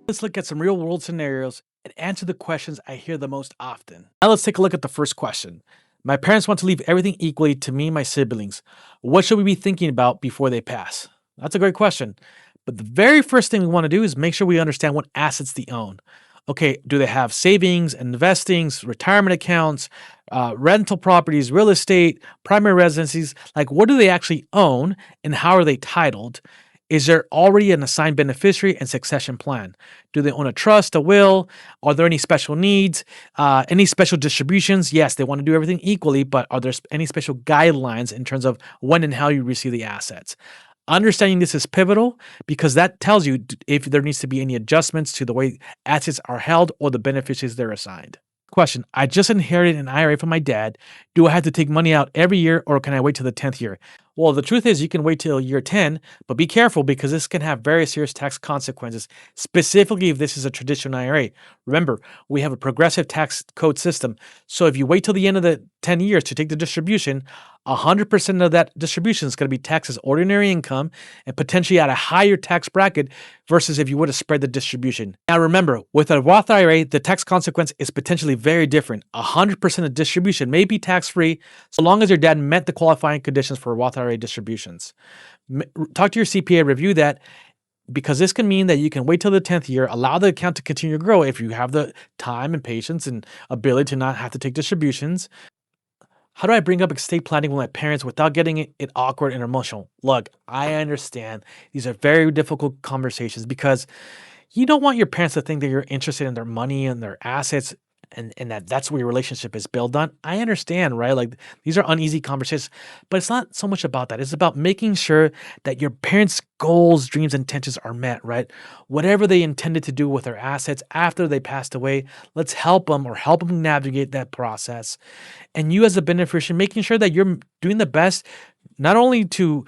Let's look at some real world scenarios and answer the questions I hear the most often. Now let's take a look at the first question. My parents want to leave everything equally to me and my siblings. What should we be thinking about before they pass? That's a great question. But the very first thing we want to do is make sure we understand what assets they own. Okay, do they have savings, investings, retirement accounts, rental properties, real estate, primary residencies? Like, what do they actually own and how are they titled? Is there already an assigned beneficiary and succession plan? Do they own a trust, a will? Are there any special needs? Any special distributions? Yes, they want to do everything equally, but are there any special guidelines in terms of when and how you receive the assets? Understanding this is pivotal because that tells you if there needs to be any adjustments to the way assets are held or the beneficiaries they're assigned. Question: I just inherited an IRA from my dad. Do I have to take money out every year or can I wait till the 10th year? Well, the truth is you can wait till year 10, but be careful because this can have very serious tax consequences, specifically if this is a traditional IRA. Remember, we have a progressive tax code system. So if you wait till the end of the 10 years to take the distribution, 100% of that distribution is going to be taxed as ordinary income and potentially at a higher tax bracket versus if you would have spread the distribution. Now remember, with a Roth IRA, the tax consequence is potentially very different. 100% of distribution may be tax-free so long as your dad met the qualifying conditions for Roth IRA distributions. Talk to your CPA, review that, because this can mean that you can wait till the 10th year, allow the account to continue to grow if you have the time and patience and ability to not have to take distributions. How do I bring up estate planning with my parents without getting it awkward and emotional? Look, I understand these are very difficult conversations because you don't want your parents to think that you're interested in their money and their assets and that's where your relationship is built on. I understand, right? Like these are uneasy conversations, but it's not so much about that. It's about making sure that your parents' goals, dreams, intentions are met, right? Whatever they intended to do with their assets after they passed away, let's help them or help them navigate that process. And you as a beneficiary, making sure that you're doing the best not only to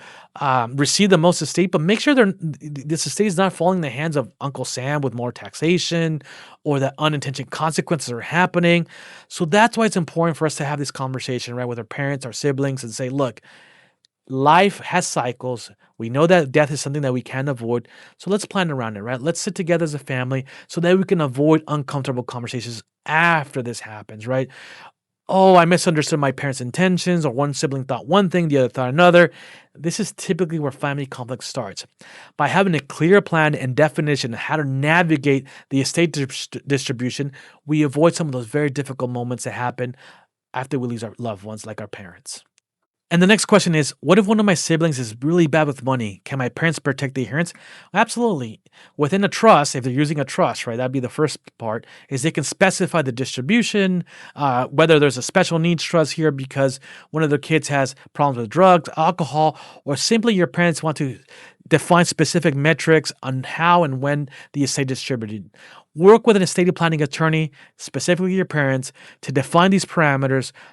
receive the most estate, but make sure this estate is not falling in the hands of Uncle Sam with more taxation or that unintended consequences are happening. So that's why it's important for us to have this conversation, right, with our parents, our siblings, and say, look, life has cycles. We know that death is something that we can't avoid. So let's plan around it, right? Let's sit together as a family so that we can avoid uncomfortable conversations after this happens, right? Oh, I misunderstood my parents' intentions, or one sibling thought one thing, the other thought another. This is typically where family conflict starts. By having a clear plan and definition of how to navigate the estate distribution, we avoid some of those very difficult moments that happen after we lose our loved ones, like our parents. And the next question is, what if one of my siblings is really bad with money? Can my parents protect the inheritance? Absolutely. Within a trust, if they're using a trust, right, that'd be the first part, is they can specify the distribution, whether there's a special needs trust here because one of their kids has problems with drugs, alcohol, or simply your parents want to define specific metrics on how and when the estate is distributed. Work with an estate planning attorney, specifically your parents, to define these parameters